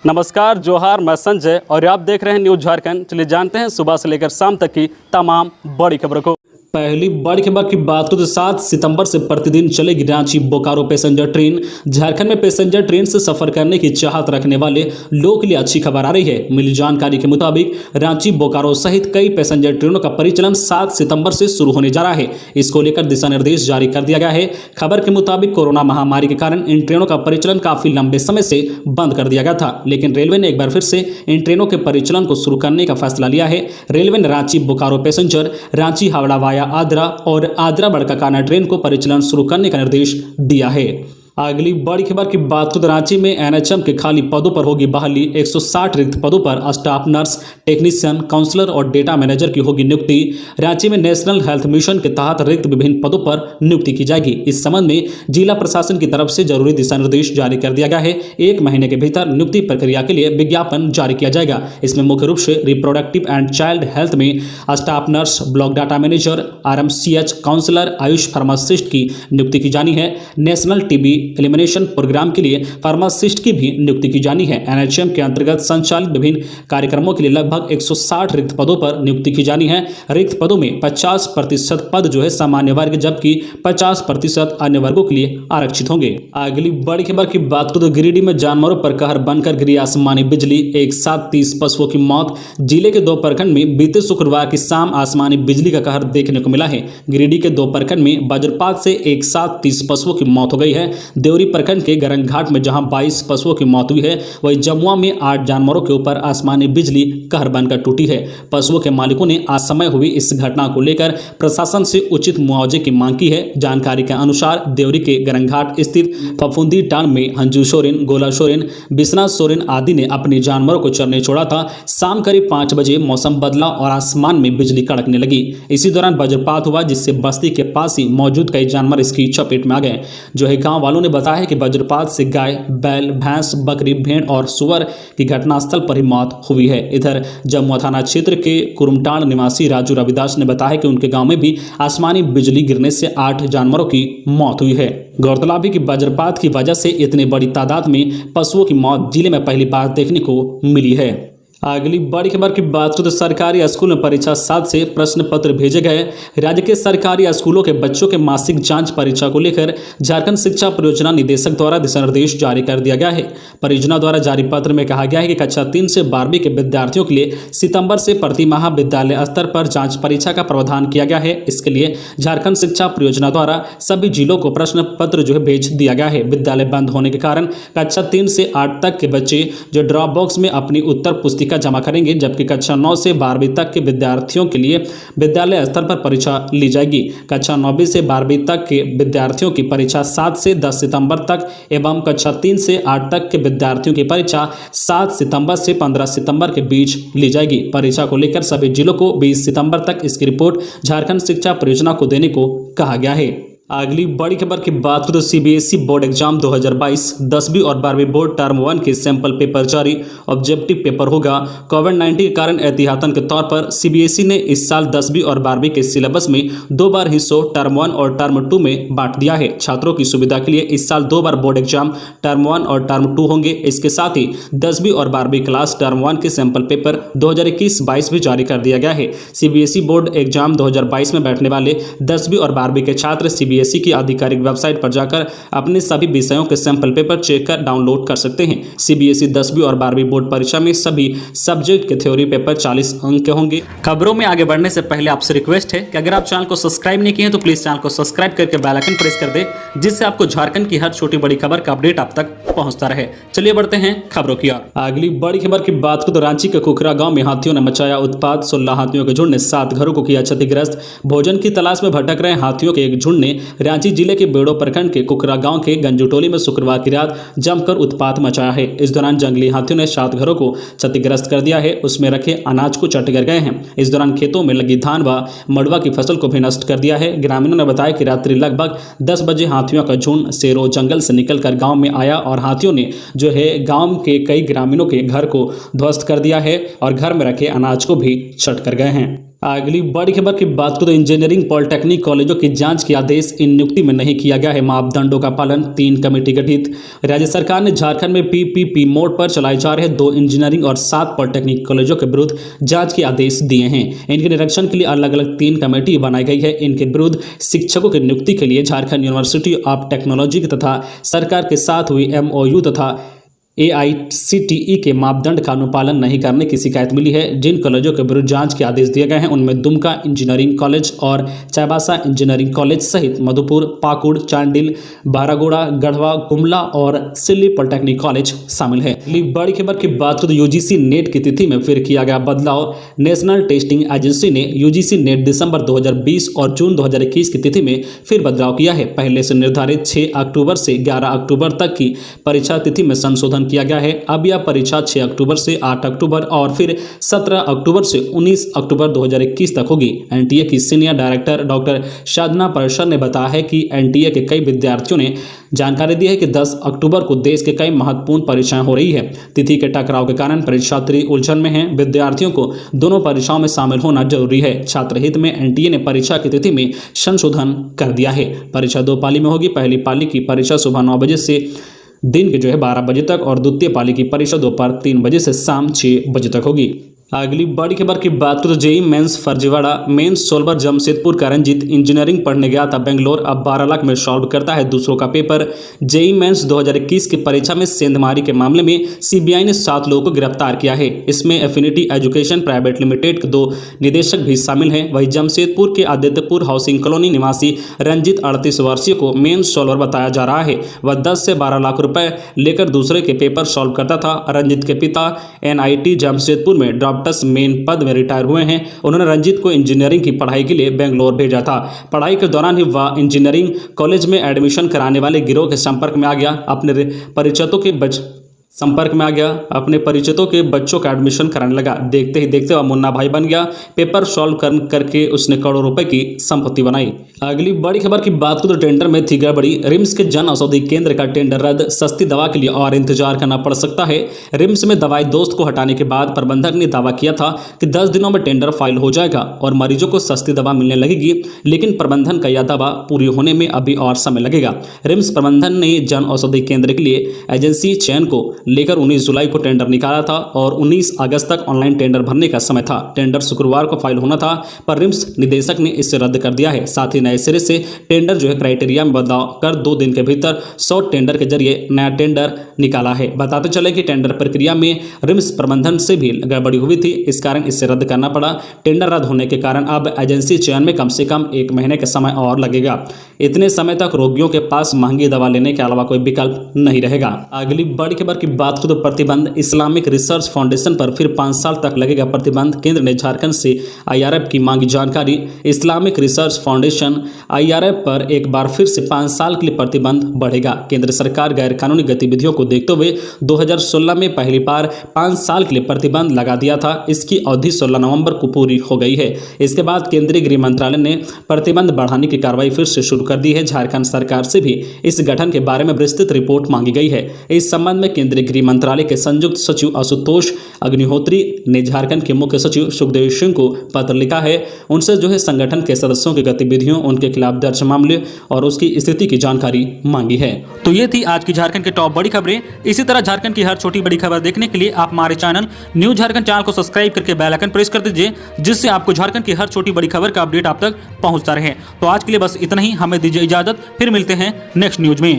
नमस्कार, जोहार, मैं संजय और आप देख रहे हैं न्यूज झारखंड। चलिए जानते हैं सुबह से लेकर शाम तक की तमाम बड़ी खबरों को। पहली बड़ी खबर की बात करें तो 7 सितंबर से प्रतिदिन चलेगी रांची बोकारो पैसेंजर ट्रेन। झारखंड में पैसेंजर ट्रेन से सफर करने की चाहत रखने वाले लोगों के लिए अच्छी खबर आ रही है। मिली जानकारी के मुताबिक रांची बोकारो सहित कई पैसेंजर ट्रेनों का परिचालन 7 सितंबर से शुरू होने जा रहा है। इसको लेकर दिशा निर्देश जारी कर दिया गया है। खबर के मुताबिक कोरोना महामारी के कारण इन ट्रेनों का परिचालन काफी लंबे समय से बंद कर दिया गया था, लेकिन रेलवे ने एक बार फिर से इन ट्रेनों के परिचालन को शुरू करने का फैसला लिया है। रेलवे ने रांची बोकारो पैसेंजर, रांची हावड़ा वाया आद्रा और आद्रा बड़काकाना ट्रेन को परिचालन शुरू करने का निर्देश दिया है। अगली बड़ी खबर की बात करें तो रांची में एनएचएम के खाली पदों पर होगी बहाली। 160 रिक्त पदों पर स्टाफ नर्स, टेक्नीशियन, काउंसलर और डेटा मैनेजर की होगी नियुक्ति। रांची में नेशनल हेल्थ मिशन के तहत रिक्त विभिन्न पदों पर नियुक्ति की जाएगी। इस संबंध में जिला प्रशासन की तरफ से जरूरी दिशा निर्देश जारी कर दिया गया है। 1 महीने के भीतर नियुक्ति प्रक्रिया के लिए विज्ञापन जारी किया जाएगा। इसमें मुख्य रूप से रिप्रोडक्टिव एंड चाइल्ड हेल्थ में staff nurse, block data manager, RMCH, counsellor, AYUSH pharmacist की नियुक्ति की जानी है। नेशनल टीबी एलिमिनेशन प्रोग्राम के लिए फार्मासिस्ट की भी नियुक्ति की जानी है। एनएचएम के अंतर्गत संचालित विभिन्न कार्यक्रमों के लिए लगभग 160 रिक्त पदों पर नियुक्ति की जानी है। रिक्त पदों में 50% पद जो है सामान्य वर्ग, जबकि 50% अन्य वर्गों के लिए आरक्षित होंगे। अगली बड़ी खबर की बात करें तो गिरिडीह में जानवरों पर कहर बनकर गिरी आसमानी बिजली, एक साथ 30 पशुओं की मौत। जिले के 2 प्रखंड में बीते शुक्रवार की शाम आसमानी बिजली का कहर देखने को मिला है। गिरिडीह के 2 प्रखंड में वज्रपात से एक साथ 30 पशुओं की मौत हो गई है। देवरी प्रखंड के गरंग घाट में जहां 22 पशुओं की मौत हुई है, वहीं जमुआ में 8 जानवरों के ऊपर आसमानी बिजली कहर बनकर टूटी है। पशुओं के मालिकों ने आज समय हुई इस घटना को लेकर प्रशासन से उचित मुआवजे की मांग की है। जानकारी के अनुसार देवरी के गरंग घाट स्थित फफूंदी टांग में हंजू सोरेन, गोला सोरेन, बिश्वनाथ सोरेन आदि ने अपने जानवरों को चरने छोड़ा था। शाम करीब 5 बजे मौसम बदला और आसमान में बिजली कड़कने लगी। इसी दौरान वज्रपात हुआ, जिससे बस्ती के पास ही मौजूद कई जानवर इसकी चपेट में आ गए। जो है गाँव वालों ने बताया है कि वज्रपात से गाय, बैल, भैंस, बकरी, भेड़ और सुअर की घटनास्थल पर ही मौत हुई है। इधर जमुआ थाना क्षेत्र के कुरुमटांड निवासी राजू रविदास ने बताया कि उनके गांव में भी आसमानी बिजली गिरने से 8 जानवरों की मौत हुई है। गौरतलब है कि वज्रपात की वजह से इतनी बड़ी तादाद में पशुओं की मौत जिले में पहली बार देखने को मिली है। अगली बड़ी खबर की बात करें तो सरकारी स्कूल में परीक्षा 7 से प्रश्न पत्र भेजे गए। राज्य के सरकारी स्कूलों के बच्चों के मासिक जांच परीक्षा को लेकर झारखंड शिक्षा परियोजना निदेशक द्वारा दिशा निर्देश जारी कर दिया गया है। परियोजना द्वारा जारी पत्र में कहा गया है कि कक्षा 3 से 12वीं के विद्यार्थियों के लिए सितंबर से प्रति माह विद्यालय स्तर पर जाँच परीक्षा का प्रावधान किया गया है। इसके लिए झारखंड शिक्षा परियोजना द्वारा सभी जिलों को प्रश्न पत्र जो है भेज दिया गया है। विद्यालय बंद होने के कारण कक्षा 3 से 8 तक के बच्चे जो ड्रॉप बॉक्स में अपनी उत्तर पुस्तिका जमा करेंगे, जबकि कक्षा 9 से 12वीं तक के विद्यार्थियों के लिए विद्यालय स्तर पर परीक्षा ली जाएगी। कक्षा 9वीं से 12वीं तक के विद्यार्थियों की परीक्षा 7 से 10 सितंबर तक एवं कक्षा 3 से 8 तक के विद्यार्थियों की परीक्षा 7 सितंबर से 15 सितंबर के बीच ली जाएगी। परीक्षा को लेकर सभी जिलों को 20 सितंबर तक इसकी रिपोर्ट झारखंड शिक्षा परियोजना को देने को कहा गया है। अगली बड़ी खबर की बात करें तो सीबीएसई बोर्ड एग्जाम 2022 10वीं और 12वीं बोर्ड टर्म 1 के सैंपल पेपर जारी, ऑब्जेक्टिव पेपर होगा। कोविड-19 के कारण एहतियातन के तौर पर सीबीएसई ने इस साल 10वीं और 12वीं के सिलेबस में 2 बार हिस्सों टर्म 1 और टर्म 2 में बांट दिया है। छात्रों की सुविधा के लिए इस साल 2 बार बोर्ड एग्जाम टर्म 1 और टर्म 2 होंगे। इसके साथ ही 10वीं और 12वीं क्लास टर्म 1 के सैंपल पेपर 2021-22 भी जारी कर दिया गया है। सीबीएसई बोर्ड एग्जाम 2022 में बैठने वाले 10वीं और 12वीं के छात्र सीबीएसई की आधिकारिक वेबसाइट पर जाकर अपने सभी विषयों के सैंपल पेपर चेक कर डाउनलोड कर सकते हैं। सीबीएसई 10वीं और 12वीं बोर्ड परीक्षा में सभी सब्जेक्ट के थ्योरी पेपर 40 अंक के होंगे। खबरों में आगे बढ़ने से पहले आपसे रिक्वेस्ट है कि अगर आप चैनल को सब्सक्राइब नहीं किए हैं तो प्लीज चैनल को सब्सक्राइब करके बेल आइकन प्रेस कर दे, जिससे आपको झारखंड की हर छोटी बड़ी खबर का अपडेट आप तक पहुंचता रहे। चलिए बढ़ते हैं खबरों की ओर। अगली बड़ी खबर की बात करें तो रांची के कुकरा गांव में हाथियों ने मचाया उत्पात। 16 हाथियों के झुंड ने 7 घरों को किया क्षतिग्रस्त। भोजन की तलाश में भटक रहे हाथियों के एक झुंड ने रांची जिले के बेड़ो प्रखंड के कुकरा गांव के गंजूटोली में शुक्रवार की रात जमकर उत्पात मचाया है। इस दौरान जंगली हाथियों ने 7 घरों को क्षतिग्रस्त कर दिया है। उसमें रखे अनाज को चट कर गए हैं। इस दौरान खेतों में लगी धान व मड़वा की फसल को भी नष्ट कर दिया है। ग्रामीणों ने बताया कि रात्रि लगभग 10 बजे हाथियों का झुंड सेरो जंगल से निकलकर गांव में आया और हाथियों ने जो है गांव के कई ग्रामीणों के घर को ध्वस्त कर दिया है और घर में रखे अनाज को भी चट कर गए हैं। अगली बड़ी खबर की बात करें तो इंजीनियरिंग पॉलिटेक्निक कॉलेजों की जांच के आदेश इन नियुक्ति में नहीं किया गया है मापदंडों का पालन, 3 कमेटी गठित। राज्य सरकार ने झारखंड में पीपीपी मोड पर चलाए जा रहे 2 इंजीनियरिंग और 7 पॉलिटेक्निक कॉलेजों के विरुद्ध जांच के आदेश दिए हैं। इनके निरीक्षण के लिए अलग अलग 3 कमेटी बनाई गई है। इनके विरुद्ध शिक्षकों की नियुक्ति के लिए झारखंड यूनिवर्सिटी ऑफ टेक्नोलॉजी तथा सरकार के साथ हुई MOU तथा AICTE के मापदंड का अनुपालन नहीं करने की शिकायत मिली है। जिन कॉलेजों के विरुद्ध जांच के आदेश दिए गए हैं उनमें दुमका इंजीनियरिंग कॉलेज और चाईबासा इंजीनियरिंग कॉलेज सहित मधुपुर, पाकुड़, चांडिल, बारागोड़ा, गढ़वा, गुमला और सिल्ली पॉलिटेक्निक कॉलेज शामिल है। बड़ी खबर की बात करें तो UGC नेट की तिथि में फिर किया गया बदलाव। नेशनल टेस्टिंग एजेंसी ने UGC नेट दिसंबर 2020 और जून 2021 की तिथि में फिर बदलाव किया है। पहले से निर्धारित 6 अक्टूबर से 11 अक्टूबर तक की परीक्षा तिथि में संशोधन किया गया है। अब यह परीक्षा 6 अक्टूबर से 8 अक्टूबर और फिर 17 अक्टूबर से 19 अक्टूबर 2021 तक होगी। NTA की सीनियर डायरेक्टर डॉक्टर साधना परशर ने बताया है कि NTA के कई विद्यार्थियों ने जानकारी दी है कि 10 अक्टूबर को देश के कई महत्वपूर्ण परीक्षाएं हो रही है। तिथि के टकराव के कारण परीक्षार्थी उलझन में हैं। विद्यार्थियों को दोनों परीक्षाओं में शामिल होना जरूरी है। छात्र हित में NTA ने परीक्षा की तिथि में संशोधन कर दिया है। परीक्षा 2 पाली में होगी। पहली पाली की परीक्षा सुबह 9 बजे से दिन के 12 बजे तक और द्वितीय पाली की परीक्षा दोपहर 3 बजे से शाम 6 बजे तक होगी। अगली बड़ी खबर की बात करें तो जेई मेंस फर्जीवाड़ा। मेंस सोलवर जमशेदपुर का रंजीत इंजीनियरिंग पढ़ने गया था बेंगलोर, अब 12 लाख में सॉल्व करता है दूसरों का पेपर। जेई मेंस 2021 की परीक्षा में सेंधमारी के मामले में CBI ने 7 लोगों को गिरफ्तार किया है। इसमें एफिनिटी एजुकेशन प्राइवेट लिमिटेड के 2 निदेशक भी शामिल हैं। वहीं जमशेदपुर के आदित्यपुर हाउसिंग कॉलोनी निवासी रंजीत 38 वर्षीय को मेंस सोल्वर बताया जा रहा है। वह 10 से 12 लाख रुपए लेकर दूसरे के पेपर सॉल्व करता था। रंजीत के पिता NIT जमशेदपुर में मेन पद में रिटायर हुए हैं। उन्होंने रंजीत को इंजीनियरिंग की पढ़ाई के लिए बेंगलोर भेजा था। पढ़ाई के दौरान ही वह इंजीनियरिंग कॉलेज में एडमिशन कराने वाले गिरोह के संपर्क में आ गया। अपने परिचितों के बच्चों का एडमिशन कराने लगा। देखते ही देखते वह मुन्ना भाई बन गया। पेपर सॉल्व करके उसने करोड़ों रुपए की संपत्ति बनाई। अगली बड़ी खबर की बात करें तो टेंडर में थी गड़बड़ी। रिम्स के जन औषधि केंद्र का टेंडर रद्द। सस्ती दवा के लिए और इंतजार करना पड़ सकता है। रिम्स में दवाई दोस्त को हटाने के बाद प्रबंधक ने दावा किया था कि 10 दिनों में टेंडर फाइल हो जाएगा और मरीजों को सस्ती दवा मिलने लगेगी, लेकिन प्रबंधन का यह दावा पूरी होने में अभी और समय लगेगा। रिम्स प्रबंधन ने जन औषधि केंद्र के लिए एजेंसी चयन को लेकर 19 जुलाई को टेंडर निकाला था और 19 अगस्त तक ऑनलाइन टेंडर भरने का समय था। टेंडर शुक्रवार को फाइल होना था, पर रिम्स निदेशक ने इसे रद्द कर दिया है। साथ ही नए सिरे से टेंडर क्राइटेरिया में बदलाव कर 2 दिन के भीतर 100 टेंडर के जरिए नया टेंडर निकाला है। बताते चले कि टेंडर प्रक्रिया में रिम्स प्रबंधन से भी गड़बड़ी हुई थी, इस कारण इसे रद्द करना पड़ा। टेंडर रद्द होने के कारण अब एजेंसी चयन में कम से कम 1 महीने का समय और लगेगा। इतने समय तक रोगियों के पास महंगी दवा लेने के अलावा कोई विकल्प नहीं रहेगा। अगली बड़ी खबर की बात करें तो प्रतिबंध। इस्लामिक रिसर्च फाउंडेशन पर फिर 5 साल तक लगेगा प्रतिबंध। केंद्र ने झारखंड से IRF की मांगी जानकारी। इस्लामिक रिसर्च फाउंडेशन IRF पर एक बार फिर से 5 साल के लिए प्रतिबंध बढ़ेगा। केंद्र सरकार गैर कानूनी गतिविधियों को देखते हुए 2016 में पहली बार 5 साल के लिए प्रतिबंध लगा दिया था। इसकी अवधि 16 नवंबर को पूरी हो गई है। इसके बाद केंद्रीय गृह मंत्रालय ने प्रतिबंध बढ़ाने की कार्रवाई फिर से शुरू कर दी है। झारखंड सरकार से भी इस गठन के बारे में विस्तृत रिपोर्ट मांगी गई है। इस संबंध में केंद्रीय गृह मंत्रालय के संयुक्त सचिव आशुतोष अग्निहोत्री ने झारखंड के मुख्य सचिव सुखदेव सिंह को पत्र लिखा है। उनसे संगठन के सदस्यों की गतिविधियों, उनके खिलाफ दर्ज मामले और उसकी स्थिति की जानकारी मांगी है। तो ये थी आज की झारखंड की टॉप बड़ी खबरें। इसी तरह झारखंड की हर छोटी बड़ी खबर देखने के लिए आप हमारे चैनल न्यूज झारखंड चैनल को सब्सक्राइब करके बेल आइकन प्रेस कर दीजिए, जिससे आपको झारखंड की हर छोटी बड़ी खबर का अपडेट आप तक पहुंचता रहे। तो आज के लिए बस इतना ही। हमें दीजिए इजाजत, फिर मिलते हैं नेक्स्ट न्यूज में।